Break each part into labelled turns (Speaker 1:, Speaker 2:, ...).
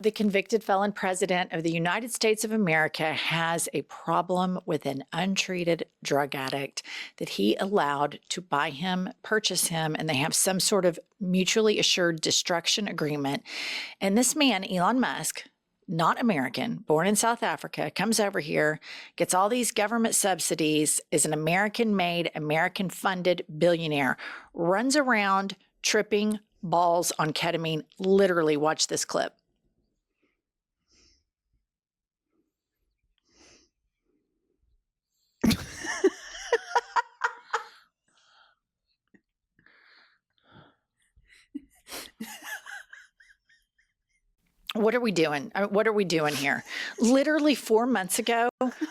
Speaker 1: The convicted felon president of the United States of America has a problem with an untreated drug addict that he allowed to buy him, purchase him, and they have some sort of mutually assured destruction agreement. And this man, Elon Musk, not American, born in South Africa, comes over here, gets all these government subsidies, is an American-made, American-funded billionaire, runs around tripping balls on ketamine. Literally, watch this clip. What are we doing? What are we doing here? Literally 4 months ago,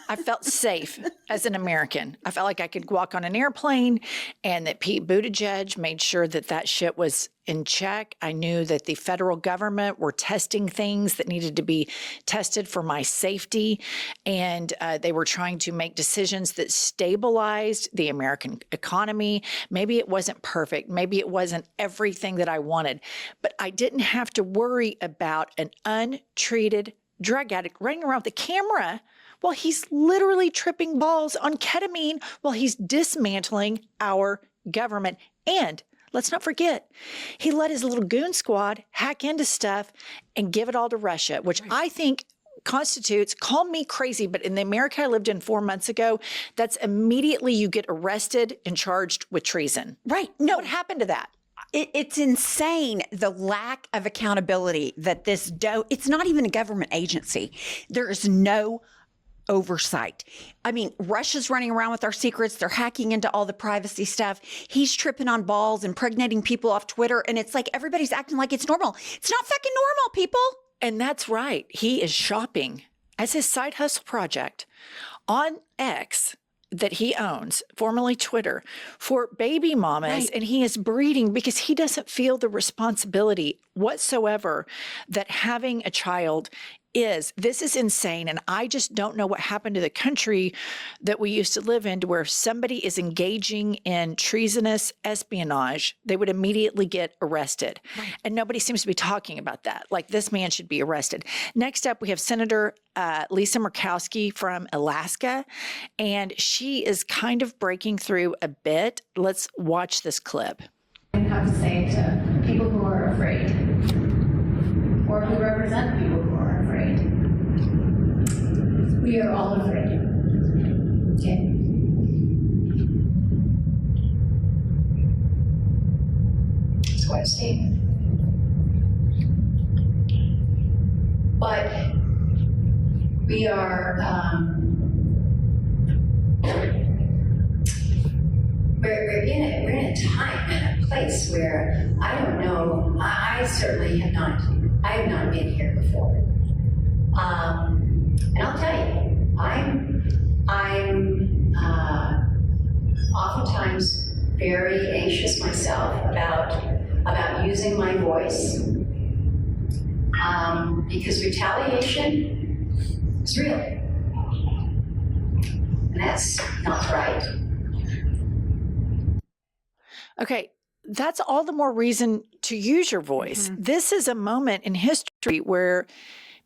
Speaker 1: I felt safe as an American. I felt like I could walk on an airplane and that Pete Buttigieg made sure that that shit was in check. I knew that the federal government were testing things that needed to be tested for my safety. And they were trying to make decisions that stabilized the American economy. Maybe it wasn't perfect. Maybe it wasn't everything that I wanted. But I didn't have to worry about an untreated drug addict running around with a camera while he's literally tripping balls on ketamine while he's dismantling our government. And let's not forget, he let his little goon squad hack into stuff and give it all to Russia, which I think constitutes, call me crazy, but in the America I lived in 4 months ago, that's immediately you get arrested and charged with treason.
Speaker 2: Right. No.
Speaker 1: What happened to that?
Speaker 2: It's insane, the lack of accountability that it's not even a government agency. There is no oversight. I mean, Russia's running around with our secrets. They're hacking into all the privacy stuff. He's tripping on balls, impregnating people off Twitter. And it's like everybody's acting like it's normal. It's not fucking normal, people.
Speaker 1: And that's right. He is shopping as his side hustle project on X that he owns, formerly Twitter, for baby mamas. Right. And he is breeding because he doesn't feel the responsibility whatsoever that having a child is. This is insane. And I just don't know what happened to the country that we used to live in, to where somebody is engaging in treasonous espionage, they would immediately get arrested. Right. And nobody seems to be talking about that. Like, this man should be arrested. Next up, we have Senator Lisa Murkowski from Alaska, and she is kind of breaking through a bit. Let's watch this clip.
Speaker 3: I have to say to people who are afraid, or who represent people who are afraid, we are all afraid. Okay? It's quite a statement. But we are, we're in a time and a place where I don't know, I certainly have not been here before. And I'll tell you, I'm oftentimes very anxious myself about using my voice, because retaliation is real, and that's not right.
Speaker 1: Okay, that's all the more reason to use your voice. Mm-hmm. This is a moment in history where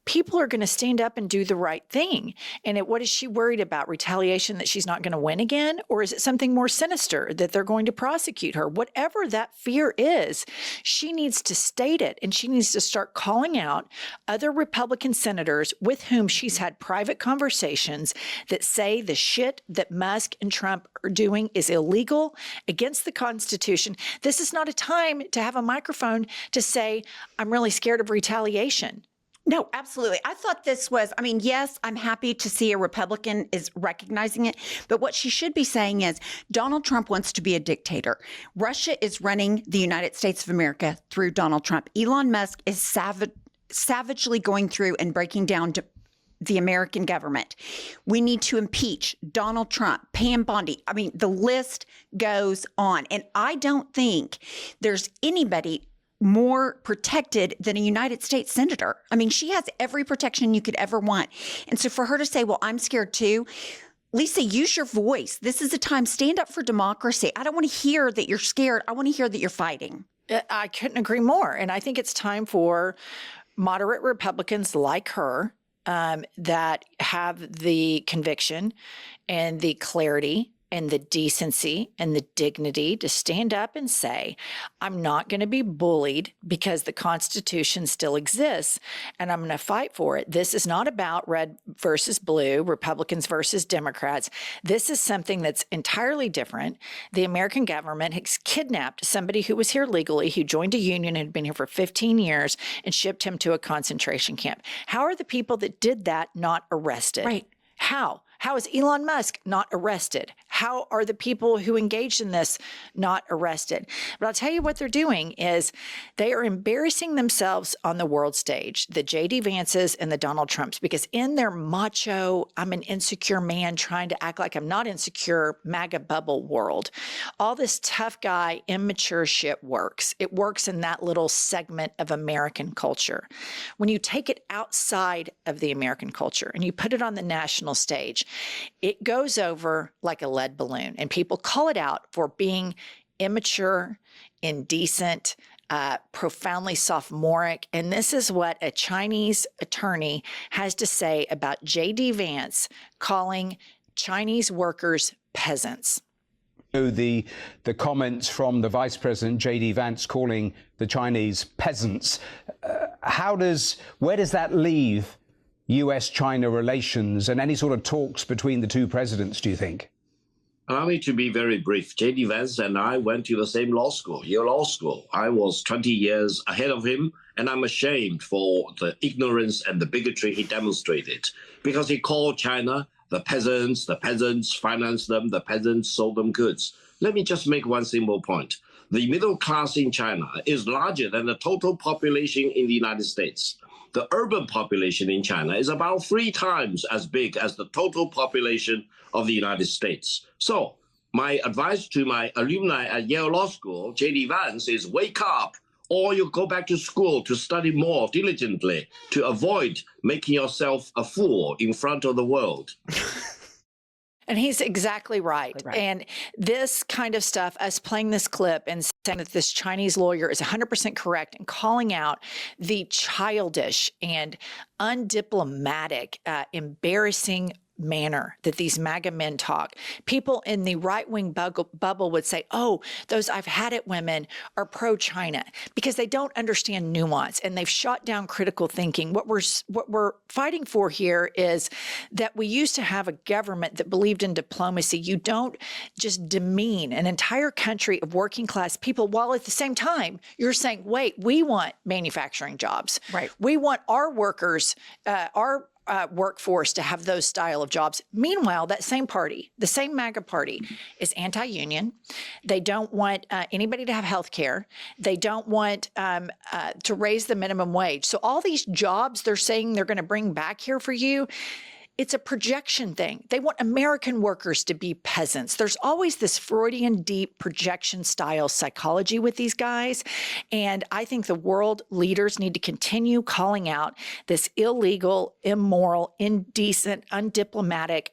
Speaker 1: people are going to stand up and do the right thing. And what is she worried about? Retaliation, that she's not going to win again? Or is it something more sinister, that they're going to prosecute her? Whatever that fear is, she needs to state it. And she needs to start calling out other Republican senators with whom she's had private conversations that say the shit that Musk and Trump are doing is illegal, against the Constitution. This is not a time to have a microphone to say, I'm really scared of retaliation.
Speaker 2: No, absolutely. I thought this was, I mean, yes, I'm happy to see a Republican is recognizing it, but what she should be saying is Donald Trump wants to be a dictator. Russia is running the United States of America through Donald Trump. Elon Musk is savagely going through and breaking down the American government. We need to impeach Donald Trump, Pam Bondi. I mean, the list goes on. And I don't think there's anybody more protected than a United States senator. I mean, she has every protection you could ever want. And so for her to say, well, I'm scared too, Lisa, use your voice. This is a time, stand up for democracy. I don't want to hear that you're scared. I want to hear that you're fighting.
Speaker 1: I couldn't agree more. And I think it's time for moderate Republicans like her that have the conviction and the clarity and the decency and the dignity to stand up and say, I'm not going to be bullied because the Constitution still exists and I'm going to fight for it. This is not about red versus blue, Republicans versus Democrats. This is something that's entirely different. The American government has kidnapped somebody who was here legally, who joined a union and had been here for 15 years and shipped him to a concentration camp. How are the people that did that not arrested?
Speaker 2: Right.
Speaker 1: How? How is Elon Musk not arrested? How are the people who engaged in this not arrested? But I'll tell you what they're doing is they are embarrassing themselves on the world stage, the JD Vances and the Donald Trumps, because in their macho, I'm an insecure man trying to act like I'm not insecure, MAGA bubble world, all this tough guy, immature shit works. It works in that little segment of American culture. When you take it outside of the American culture and you put it on the national stage, it goes over like a lead balloon, and people call it out for being immature, indecent, profoundly sophomoric. And this is what a Chinese attorney has to say about JD Vance calling Chinese workers peasants.
Speaker 4: The comments from the Vice President, JD Vance, calling the Chinese peasants. Where does that leave US-China relations and any sort of talks between the two presidents, do you think?
Speaker 5: Allow me to be very brief. JD Vance and I went to the same law school, Yale Law School. I was 20 years ahead of him, and I'm ashamed for the ignorance and the bigotry he demonstrated, because he called China the peasants financed them, the peasants sold them goods. Let me just make one simple point. The middle class in China is larger than the total population in the United States. The urban population in China is about 3 times as big as the total population of the United States. So my advice to my alumni at Yale Law School, JD Vance, is wake up, or you go back to school to study more diligently to avoid making yourself a fool in front of the world.
Speaker 1: And he's exactly right. And this kind of stuff, us playing this clip and saying that this Chinese lawyer is 100% correct and calling out the childish and undiplomatic, embarrassing manner that these MAGA men talk. People in the right-wing bubble would say, oh, those I've had it women are pro-China, because they don't understand nuance and they've shot down critical thinking. What we're fighting for here is that we used to have a government that believed in diplomacy. You don't just demean an entire country of working class people while at the same time you're saying, wait, we want manufacturing jobs. Right. We want our workers, our workforce to have those style of jobs. Meanwhile, that same party, the same MAGA party, is anti-union. They don't want anybody to have health care. They don't want to raise the minimum wage. So all these jobs they're saying they're going to bring back here for you, it's a projection thing. They want American workers to be peasants. There's always this Freudian deep projection style psychology with these guys. And I think the world leaders need to continue calling out this illegal, immoral, indecent, undiplomatic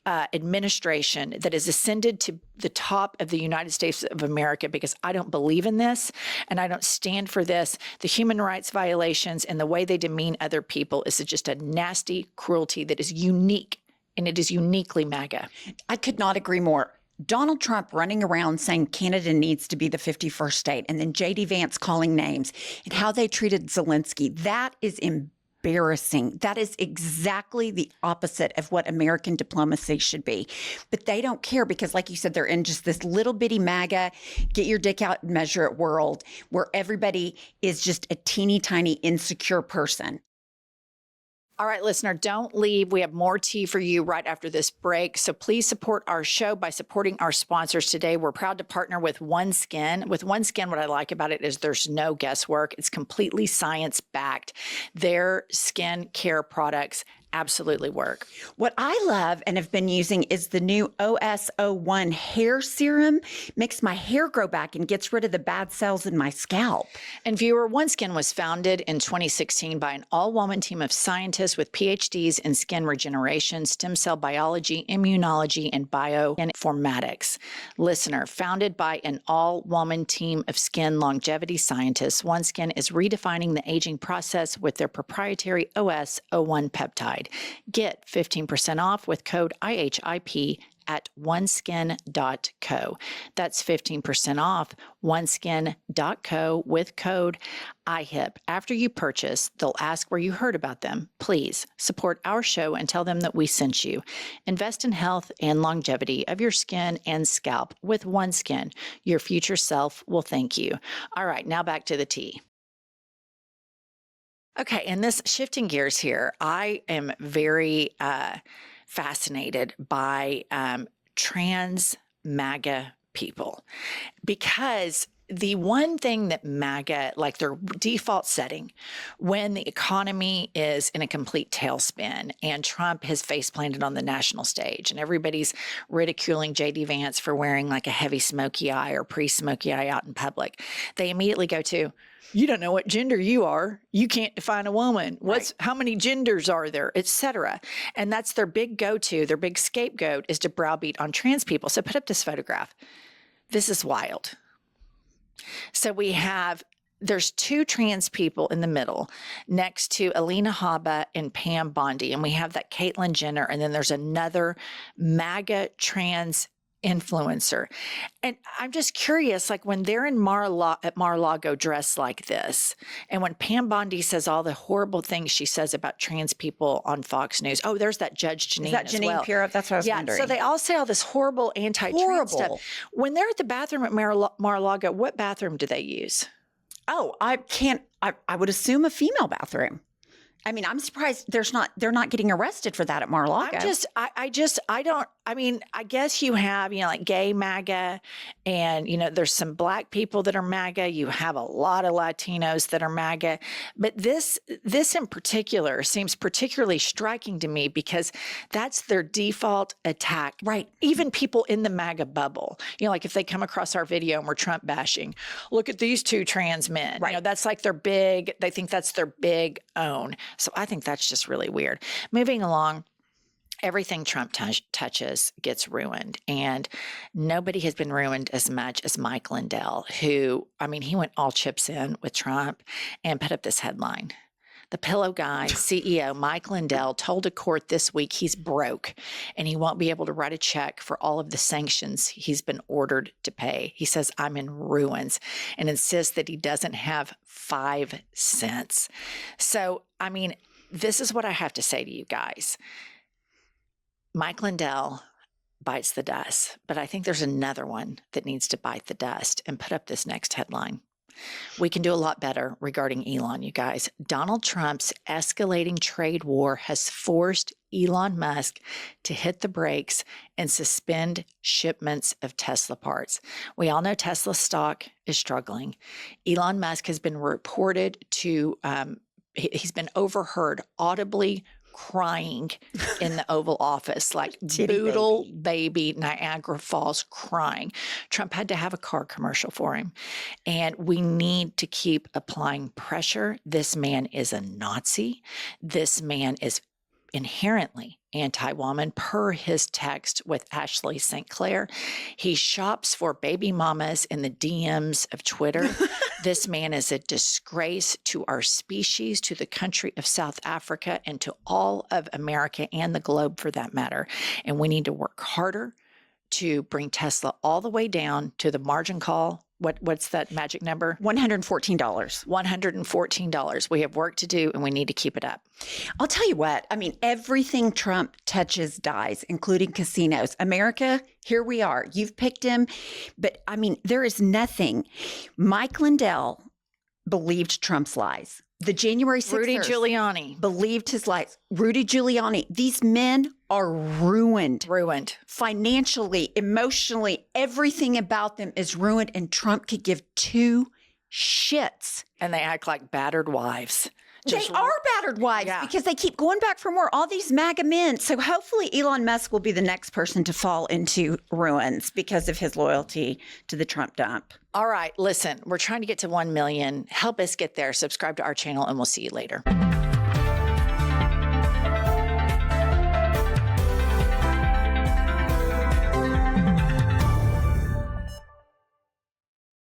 Speaker 1: administration that has ascended to the top of the United States of America, because I don't believe in this and I don't stand for this. The human rights violations and the way they demean other people is just a nasty cruelty that is unique, and it is uniquely MAGA.
Speaker 2: I could not agree more. Donald Trump running around saying Canada needs to be the 51st state, and then JD Vance calling names and how they treated Zelensky. That is embarrassing. That is exactly the opposite of what American diplomacy should be. But they don't care because, like you said, they're in just this little bitty MAGA, get your dick out and measure it world where everybody is just a teeny tiny insecure person.
Speaker 1: All right, listener, don't leave. We have more tea for you right after this break. So please support our show by supporting our sponsors today. We're proud to partner with OneSkin. With OneSkin, what I like about it is there's no guesswork. It's completely science-backed. Their skin care products absolutely work.
Speaker 2: What I love and have been using is the new OS01 hair serum. Makes my hair grow back and gets rid of the bad cells in my scalp.
Speaker 1: And viewer, OneSkin was founded in 2016 by an all-woman team of scientists with PhDs in skin regeneration, stem cell biology, immunology, and bioinformatics. Listener, founded by an all-woman team of skin longevity scientists, OneSkin is redefining the aging process with their proprietary OS01 peptide. Get 15% off with code IHIP at oneskin.co. That's 15% off oneskin.co with code IHIP. After you purchase, they'll ask where you heard about them. Please support our show and tell them that we sent you. Invest in health and longevity of your skin and scalp with OneSkin. Your future self will thank you. All right, now back to the tea. Okay, and this shifting gears here, I am very fascinated by trans MAGA people, because the one thing that MAGA, like their default setting, when the economy is in a complete tailspin and Trump has face planted on the national stage and everybody's ridiculing JD Vance for wearing like a heavy smoky eye or pre-smoky eye out in public, they immediately go to, you don't know what gender you are. You can't define a woman. How many genders are there, et cetera. And that's their big go-to, their big scapegoat is to browbeat on trans people. So put up this photograph. This is wild. So there's two trans people in the middle next to Alina Habba and Pam Bondi. And we have that Caitlyn Jenner. And then there's another MAGA trans influencer. And I'm just curious, like when they're in at Mar-a-Lago dressed like this, and when Pam Bondi says all the horrible things she says about trans people on Fox News. Oh, there's that Judge Janine.
Speaker 2: Is that Janine Pirro? That's what I was wondering.
Speaker 1: So they all say all this horrible anti-trans stuff. When they're at the bathroom at Mar-a-Lago, what bathroom do they use?
Speaker 2: Oh, I would assume a female bathroom. I mean, I'm surprised they're not getting arrested for that at Mar-a-Lago.
Speaker 1: I guess you have, like gay MAGA and, there's some black people that are MAGA. You have a lot of Latinos that are MAGA. But this in particular seems particularly striking to me because that's their default attack.
Speaker 2: Right.
Speaker 1: Even people in the MAGA bubble, like if they come across our video and we're Trump bashing, look at these two trans men.
Speaker 2: Right.
Speaker 1: That's like they think that's their big own. So I think that's just really weird. Moving along, everything Trump touches gets ruined. And nobody has been ruined as much as Mike Lindell, who, he went all chips in with Trump and put up this headline. The Pillow Guy CEO, Mike Lindell, told a court this week he's broke and he won't be able to write a check for all of the sanctions he's been ordered to pay. He says, I'm in ruins, and insists that he doesn't have 5 cents. So, this is what I have to say to you guys. Mike Lindell bites the dust, but I think there's another one that needs to bite the dust and put up this next headline. We can do a lot better regarding Elon, you guys. Donald Trump's escalating trade war has forced Elon Musk to hit the brakes and suspend shipments of Tesla parts. We all know Tesla stock is struggling. Elon Musk has been reported to, he's been overheard audibly crying in the Oval Office, like boodle baby Niagara Falls crying. Trump had to have a car commercial for him. And we need to keep applying pressure. This man is a Nazi. This man is inherently anti-woman per his text with Ashley St. Clair. He shops for baby mamas in the DMs of Twitter. This man is a disgrace to our species, to the country of South Africa, and to all of America and the globe for that matter. And we need to work harder to bring Tesla all the way down to the margin call. What's that magic number?
Speaker 2: $114.
Speaker 1: $114. We have work to do, and we need to keep it up.
Speaker 2: I'll tell you what. Everything Trump touches dies, including casinos. America, here we are. You've picked him. But, there is nothing. Mike Lindell believed Trump's lies. The January 6th
Speaker 1: Rudy Giuliani
Speaker 2: believed his lies. Rudy Giuliani. These men are ruined.
Speaker 1: Ruined.
Speaker 2: Financially, emotionally, everything about them is ruined, and Trump could give 2 shits.
Speaker 1: And they act like battered wives.
Speaker 2: They are battered wives because they keep going back for more. All these MAGA men. So hopefully Elon Musk will be the next person to fall into ruins because of his loyalty to the Trump dump.
Speaker 1: All right, listen, we're trying to get to 1 million. Help us get there. Subscribe to our channel, and we'll see you later.